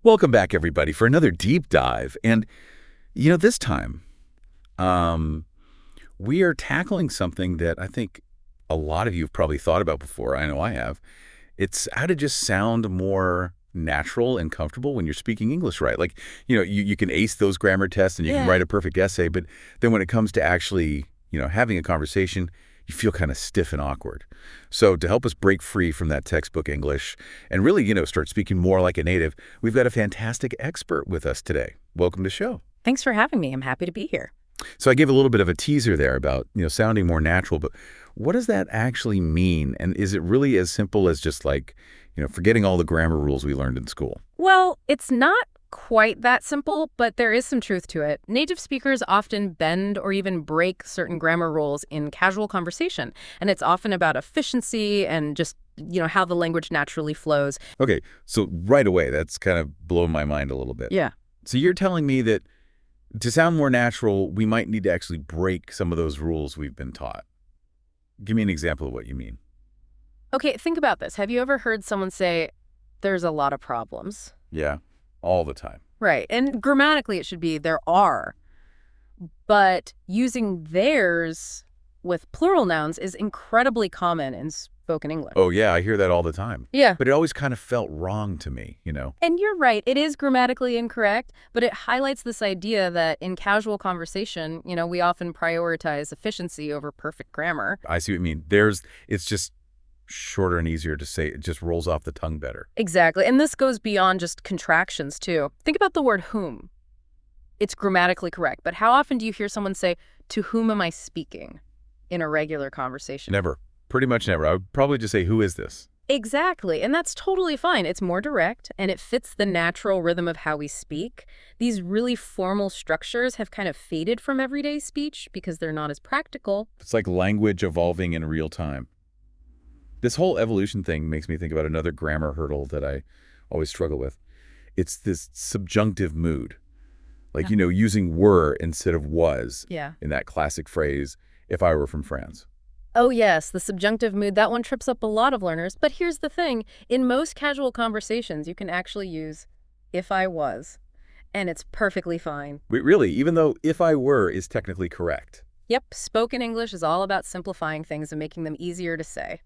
Welcome back, everybody, for another deep dive. And, this time, um, we are tackling something that I think a lot of you have probably thought about before. I know I have. It's how to just sound more natural and comfortable when you're speaking English right. Like, you can ace those grammar tests and you can Yeah. write a perfect essay, but then when it comes to actually, having a conversation, you feel kind of stiff and awkward. So to help us break free from that textbook English and really, start speaking more like a native, we've got a fantastic expert with us today. Welcome to the show. Thanks for having me. I'm happy to be here. So I gave a little bit of a teaser there about, sounding more natural, but what does that actually mean? And is it really as simple as just like, forgetting all the grammar rules we learned in school? Well, it's not quite that simple, but there is some truth to it. Native speakers often bend or even break certain grammar rules in casual conversation, and it's often about efficiency and just, how the language naturally flows. Okay, so right away, that's kind of blowing my mind a little bit. Yeah. So you're telling me that to sound more natural, we might need to actually break some of those rules we've been taught. Give me an example of what you mean. Okay, think about this. Have you ever heard someone say, there's a lot of problems? Yeah, all the time. Right. And grammatically, it should be there are. But using theirs with plural nouns is incredibly common in spoken English. Oh, yeah, I hear that all the time. Yeah. But it always kind of felt wrong to me. And you're right, it is grammatically incorrect, but it highlights this idea that in casual conversation, we often prioritize efficiency over perfect grammar. I see what you mean. It's just shorter and easier to say. It just rolls off the tongue better. Exactly. And this goes beyond just contractions, too. Think about the word whom. It's grammatically correct, but how often do you hear someone say, to whom am I speaking in a regular conversation? Never. Pretty much never. I would probably just say, who is this? Exactly, and that's totally fine. It's more direct, and it fits the natural rhythm of how we speak. These really formal structures have kind of faded from everyday speech because they're not as practical. It's like language evolving in real time. This whole evolution thing makes me think about another grammar hurdle that I always struggle with. It's this subjunctive mood. Like, Yeah. using were instead of was Yeah. in that classic phrase, if I were from France. Oh, yes, the subjunctive mood, that one trips up a lot of learners. But here's the thing. In most casual conversations, you can actually use if I was, and it's perfectly fine. Wait, really? Even though if I were is technically correct. Yep, spoken English is all about simplifying things and making them easier to say.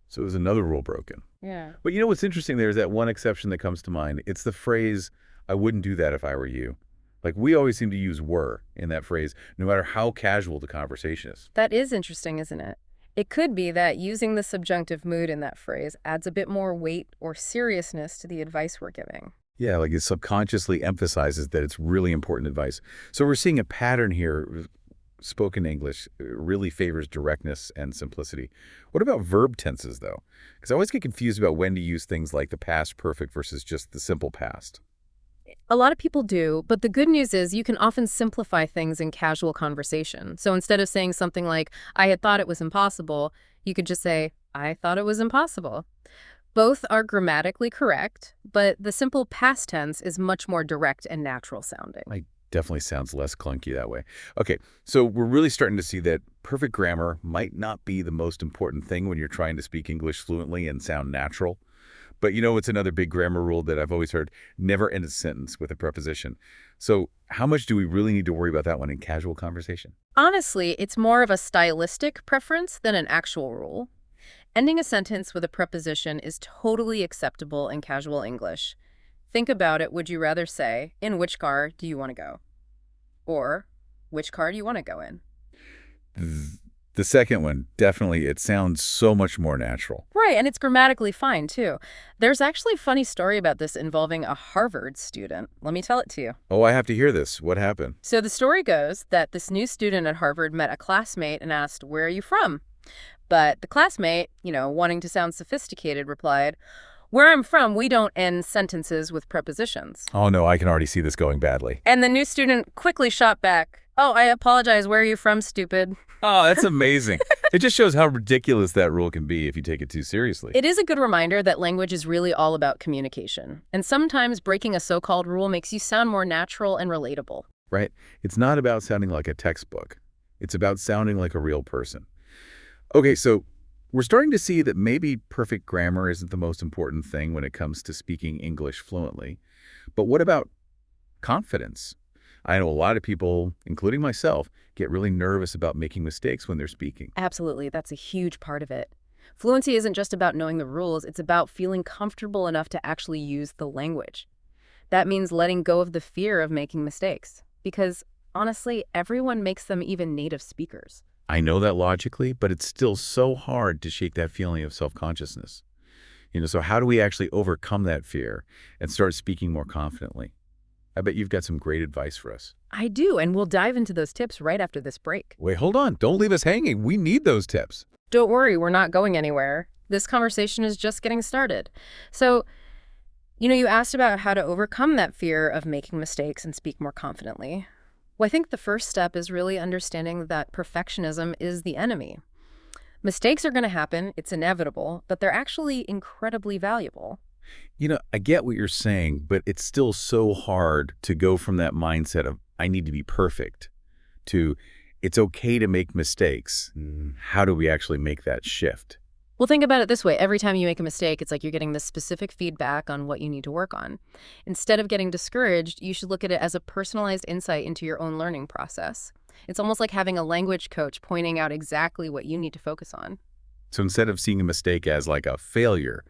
So it was another rule broken. Yeah. But what's interesting there is that one exception that comes to mind. It's the phrase, I wouldn't do that if I were you. Like, we always seem to use were in that phrase, no matter how casual the conversation is. That is interesting, isn't it? It could be that using the subjunctive mood in that phrase adds a bit more weight or seriousness to the advice we're giving. Yeah, like it subconsciously emphasizes that it's really important advice. So we're seeing a pattern here. Spoken English really favors directness and simplicity. What about verb tenses, though? Because I always get confused about when to use things like the past perfect versus just the simple past. A lot of people do, but the good news is you can often simplify things in casual conversation. So instead of saying something like, I had thought it was impossible, you could just say, I thought it was impossible. Both are grammatically correct, but the simple past tense is much more direct and natural sounding. Like, definitely sounds less clunky that way. Okay, so we're really starting to see that perfect grammar might not be the most important thing when you're trying to speak English fluently and sound natural. But it's another big grammar rule that I've always heard, never end a sentence with a preposition. So how much do we really need to worry about that one in casual conversation? Honestly, it's more of a stylistic preference than an actual rule. Ending a sentence with a preposition is totally acceptable in casual English. Think about it. Would you rather say, in which car do you want to go? Or, which car do you want to go in? The second one, definitely, it sounds so much more natural. Right, and it's grammatically fine, too. There's actually a funny story about this involving a Harvard student. Let me tell it to you. Oh, I have to hear this. What happened? So the story goes that this new student at Harvard met a classmate and asked, where are you from? But the classmate, wanting to sound sophisticated, replied, where I'm from, we don't end sentences with prepositions. Oh, no, I can already see this going badly. And the new student quickly shot back, oh, I apologize, where are you from, stupid? Oh, that's amazing. It just shows how ridiculous that rule can be if you take it too seriously. It is a good reminder that language is really all about communication. And sometimes breaking a so-called rule makes you sound more natural and relatable. Right? It's not about sounding like a textbook. It's about sounding like a real person. Okay, so we're starting to see that maybe perfect grammar isn't the most important thing when it comes to speaking English fluently. But what about confidence? I know a lot of people, including myself, get really nervous about making mistakes when they're speaking. Absolutely, that's a huge part of it. Fluency isn't just about knowing the rules, it's about feeling comfortable enough to actually use the language. That means letting go of the fear of making mistakes. Because, honestly, everyone makes them, even native speakers. I know that logically, but it's still so hard to shake that feeling of self-consciousness. So how do we actually overcome that fear and start speaking more confidently? I bet you've got some great advice for us. I do, and we'll dive into those tips right after this break. Wait, hold on. Don't leave us hanging. We need those tips. Don't worry, we're not going anywhere. This conversation is just getting started. So, you asked about how to overcome that fear of making mistakes and speak more confidently. Well, I think the first step is really understanding that perfectionism is the enemy. Mistakes are going to happen, it's inevitable, but they're actually incredibly valuable. I get what you're saying, but it's still so hard to go from that mindset of, I need to be perfect, to, it's okay to make mistakes. How do we actually make that shift? Well, think about it this way. Every time you make a mistake, it's like you're getting this specific feedback on what you need to work on. Instead of getting discouraged, you should look at it as a personalized insight into your own learning process. It's almost like having a language coach pointing out exactly what you need to focus on. So instead of seeing a mistake as like a failure,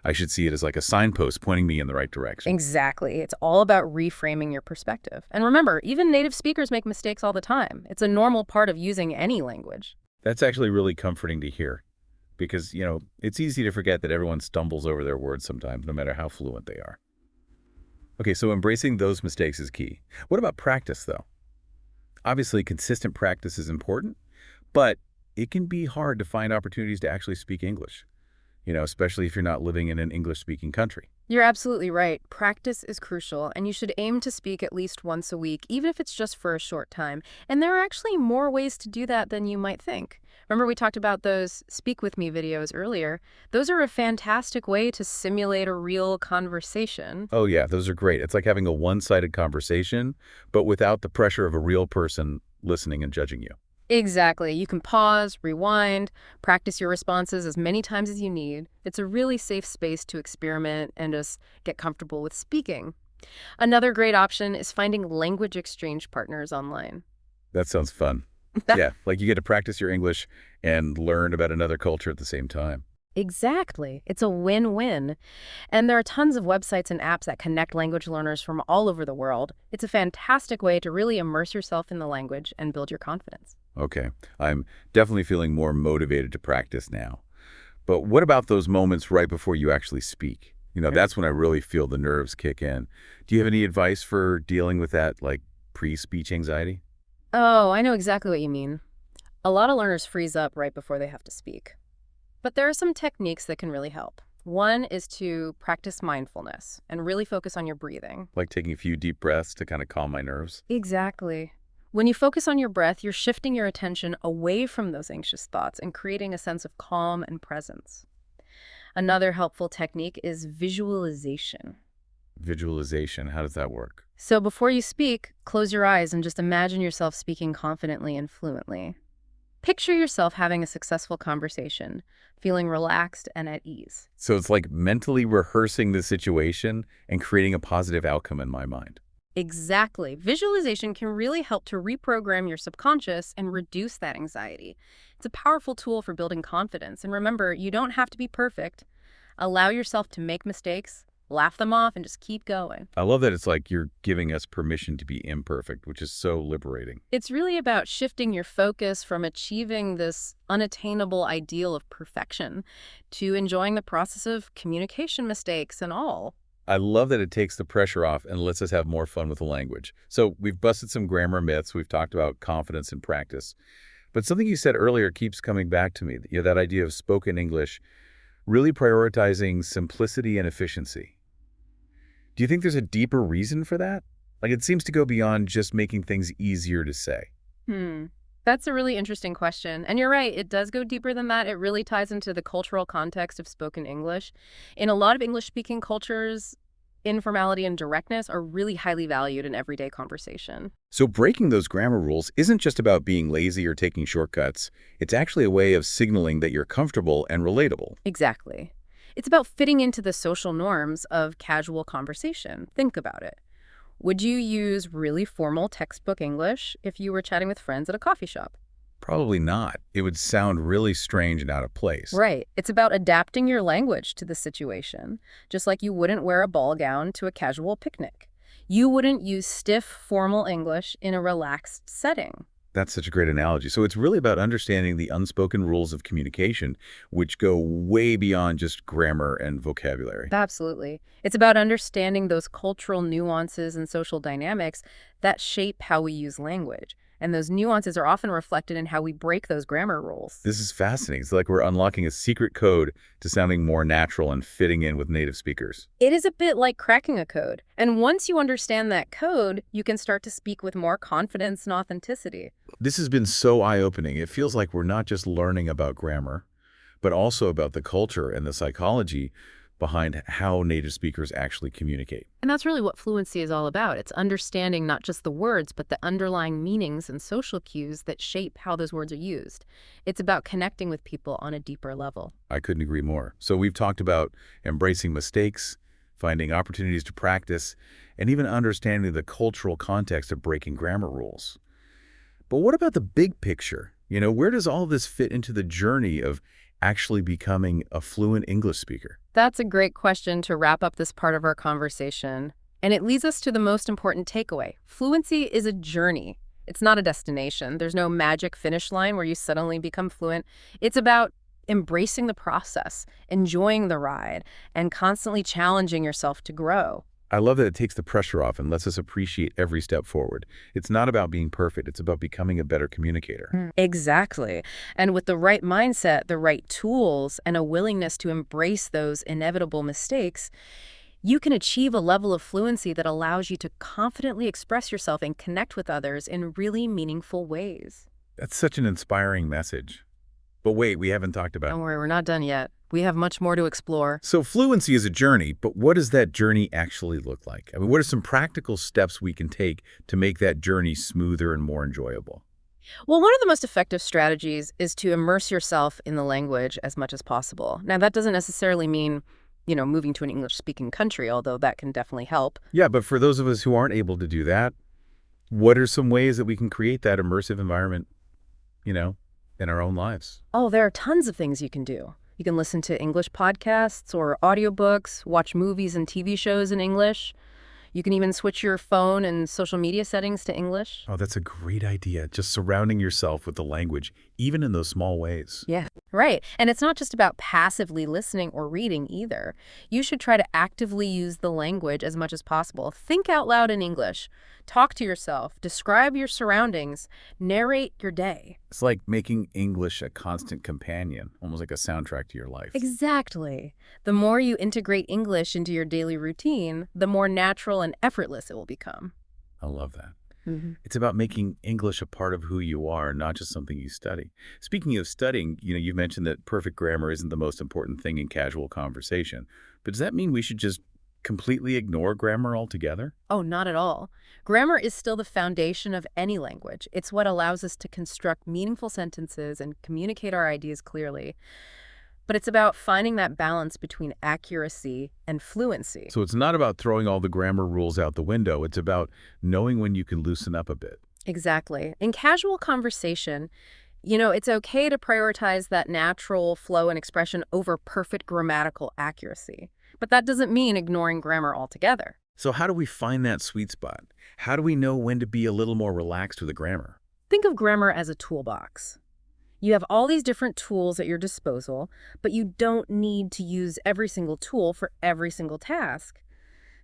I should see it as like a signpost pointing me in the right direction. Exactly. It's all about reframing your perspective. And remember, even native speakers make mistakes all the time. It's a normal part of using any language. That's actually really comforting to hear because, it's easy to forget that everyone stumbles over their words sometimes, no matter how fluent they are. Okay, so embracing those mistakes is key. What about practice, though? Obviously, consistent practice is important, but it can be hard to find opportunities to actually speak English, especially if you're not living in an English-speaking country. You're absolutely right. Practice is crucial, and you should aim to speak at least once a week, even if it's just for a short time. And there are actually more ways to do that than you might think. Remember we talked about those Speak With Me videos earlier? Those are a fantastic way to simulate a real conversation. Oh, yeah, those are great. It's like having a one-sided conversation, but without the pressure of a real person listening and judging you. Exactly. You can pause, rewind, practice your responses as many times as you need. It's a really safe space to experiment and just get comfortable with speaking. Another great option is finding language exchange partners online. That sounds fun. Yeah, like you get to practice your English and learn about another culture at the same time. Exactly. It's a win-win. And there are tons of websites and apps that connect language learners from all over the world. It's a fantastic way to really immerse yourself in the language and build your confidence. Okay, I'm definitely feeling more motivated to practice now. But what about those moments right before you actually speak? That's when I really feel the nerves kick in. Do you have any advice for dealing with that, like pre-speech anxiety? Oh, I know exactly what you mean. A lot of learners freeze up right before they have to speak. But there are some techniques that can really help. One is to practice mindfulness and really focus on your breathing. Like taking a few deep breaths to kind of calm my nerves? Exactly. When you focus on your breath, you're shifting your attention away from those anxious thoughts and creating a sense of calm and presence. Another helpful technique is visualization. Visualization, how does that work? So before you speak, close your eyes and just imagine yourself speaking confidently and fluently. Picture yourself having a successful conversation, feeling relaxed and at ease. So it's like mentally rehearsing the situation and creating a positive outcome in my mind. Exactly. Visualization can really help to reprogram your subconscious and reduce that anxiety. It's a powerful tool for building confidence. And remember, you don't have to be perfect. Allow yourself to make mistakes, laugh them off, and just keep going. I love that it's like you're giving us permission to be imperfect, which is so liberating. It's really about shifting your focus from achieving this unattainable ideal of perfection to enjoying the process of communication mistakes and all. I love that it takes the pressure off and lets us have more fun with the language. So we've busted some grammar myths. We've talked about confidence and practice. But something you said earlier keeps coming back to me, that idea of spoken English, really prioritizing simplicity and efficiency. Do you think there's a deeper reason for that? Like it seems to go beyond just making things easier to say. That's a really interesting question. And you're right, it does go deeper than that. It really ties into the cultural context of spoken English. In a lot of English-speaking cultures, informality and directness are really highly valued in everyday conversation. So breaking those grammar rules isn't just about being lazy or taking shortcuts. It's actually a way of signaling that you're comfortable and relatable. Exactly. It's about fitting into the social norms of casual conversation. Think about it. Would you use really formal textbook English if you were chatting with friends at a coffee shop? Probably not. It would sound really strange and out of place. Right. It's about adapting your language to the situation, just like you wouldn't wear a ball gown to a casual picnic. You wouldn't use stiff, formal English in a relaxed setting. That's such a great analogy. So it's really about understanding the unspoken rules of communication, which go way beyond just grammar and vocabulary. Absolutely. It's about understanding those cultural nuances and social dynamics that shape how we use language. And those nuances are often reflected in how we break those grammar rules. This is fascinating. It's like we're unlocking a secret code to sounding more natural and fitting in with native speakers. It is a bit like cracking a code. And once you understand that code, you can start to speak with more confidence and authenticity. This has been so eye-opening. It feels like we're not just learning about grammar, but also about the culture and the psychology behind how native speakers actually communicate. And that's really what fluency is all about. It's understanding not just the words, but the underlying meanings and social cues that shape how those words are used. It's about connecting with people on a deeper level. I couldn't agree more. So we've talked about embracing mistakes, finding opportunities to practice, and even understanding the cultural context of breaking grammar rules. But what about the big picture? Where does all this fit into the journey of actually becoming a fluent English speaker? That's a great question to wrap up this part of our conversation. And it leads us to the most important takeaway. Fluency is a journey. It's not a destination. There's no magic finish line where you suddenly become fluent. It's about embracing the process, enjoying the ride, and constantly challenging yourself to grow. I love that it takes the pressure off and lets us appreciate every step forward. It's not about being perfect. It's about becoming a better communicator. Exactly. And with the right mindset, the right tools, and a willingness to embrace those inevitable mistakes, you can achieve a level of fluency that allows you to confidently express yourself and connect with others in really meaningful ways. That's such an inspiring message. But wait, we haven't talked about... Don't worry, we're not done yet. We have much more to explore. So fluency is a journey, but what does that journey actually look like? What are some practical steps we can take to make that journey smoother and more enjoyable? Well, one of the most effective strategies is to immerse yourself in the language as much as possible. Now, that doesn't necessarily mean, moving to an English-speaking country, although that can definitely help. Yeah, but for those of us who aren't able to do that, what are some ways that we can create that immersive environment, in our own lives? Oh, there are tons of things you can do. You can listen to English podcasts or audiobooks, watch movies and TV shows in English. You can even switch your phone and social media settings to English. Oh, that's a great idea. Just surrounding yourself with the language, even in those small ways. Yeah, right. And it's not just about passively listening or reading either. You should try to actively use the language as much as possible. Think out loud in English. Talk to yourself. Describe your surroundings. Narrate your day. It's like making English a constant companion, almost like a soundtrack to your life. Exactly. The more you integrate English into your daily routine, the more natural and effortless it will become. I love that. Mm-hmm. It's about making English a part of who you are, not just something you study. Speaking of studying, you mentioned that perfect grammar isn't the most important thing in casual conversation. But does that mean we should just completely ignore grammar altogether? Oh, not at all. Grammar is still the foundation of any language. It's what allows us to construct meaningful sentences and communicate our ideas clearly. But it's about finding that balance between accuracy and fluency. So it's not about throwing all the grammar rules out the window. It's about knowing when you can loosen up a bit. Exactly. In casual conversation, it's okay to prioritize that natural flow and expression over perfect grammatical accuracy. But that doesn't mean ignoring grammar altogether. So how do we find that sweet spot? How do we know when to be a little more relaxed with the grammar? Think of grammar as a toolbox. You have all these different tools at your disposal, but you don't need to use every single tool for every single task.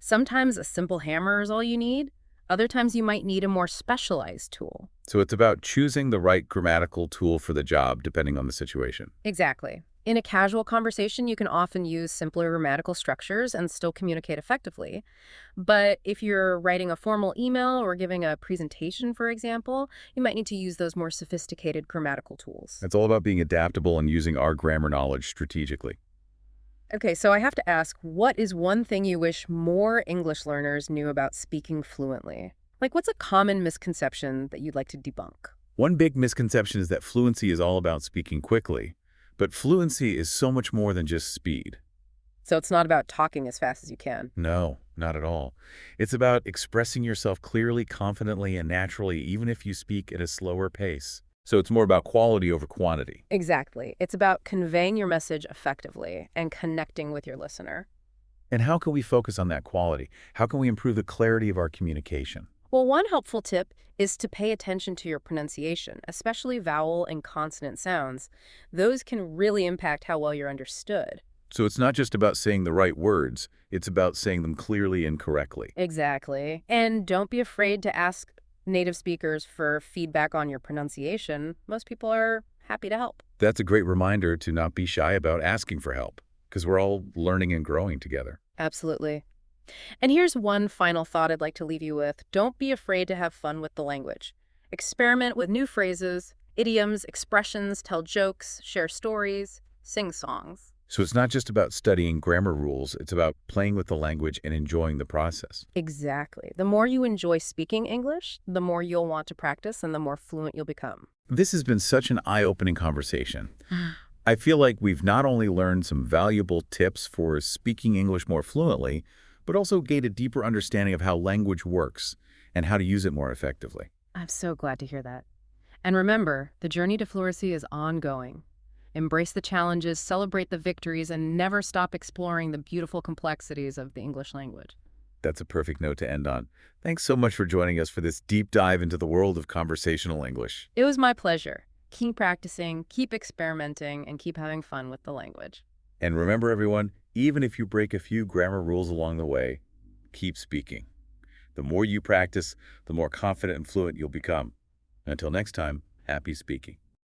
Sometimes a simple hammer is all you need. Other times you might need a more specialized tool. So it's about choosing the right grammatical tool for the job, depending on the situation. Exactly. In a casual conversation, you can often use simpler grammatical structures and still communicate effectively. But if you're writing a formal email or giving a presentation, for example, you might need to use those more sophisticated grammatical tools. It's all about being adaptable and using our grammar knowledge strategically. Okay, so I have to ask, what is one thing you wish more English learners knew about speaking fluently? Like, what's a common misconception that you'd like to debunk? One big misconception is that fluency is all about speaking quickly. But fluency is so much more than just speed. So it's not about talking as fast as you can. No, not at all. It's about expressing yourself clearly, confidently, and naturally, even if you speak at a slower pace. So it's more about quality over quantity. Exactly. It's about conveying your message effectively and connecting with your listener. And how can we focus on that quality? How can we improve the clarity of our communication? Well, one helpful tip is to pay attention to your pronunciation, especially vowel and consonant sounds. Those can really impact how well you're understood. So it's not just about saying the right words, it's about saying them clearly and correctly. Exactly. And don't be afraid to ask native speakers for feedback on your pronunciation. Most people are happy to help. That's a great reminder to not be shy about asking for help, because we're all learning and growing together. Absolutely. And here's one final thought I'd like to leave you with. Don't be afraid to have fun with the language. Experiment with new phrases, idioms, expressions, tell jokes, share stories, sing songs. So it's not just about studying grammar rules, it's about playing with the language and enjoying the process. Exactly. The more you enjoy speaking English, the more you'll want to practice and the more fluent you'll become. This has been such an eye-opening conversation. I feel like we've not only learned some valuable tips for speaking English more fluently, but also gained a deeper understanding of how language works and how to use it more effectively. I'm so glad to hear that. And remember, the journey to fluency is ongoing. Embrace the challenges, celebrate the victories, and never stop exploring the beautiful complexities of the English language. That's a perfect note to end on. Thanks so much for joining us for this deep dive into the world of conversational English. It was my pleasure. Keep practicing, keep experimenting, and keep having fun with the language. And remember, everyone, even if you break a few grammar rules along the way, keep speaking. The more you practice, the more confident and fluent you'll become. Until next time, happy speaking.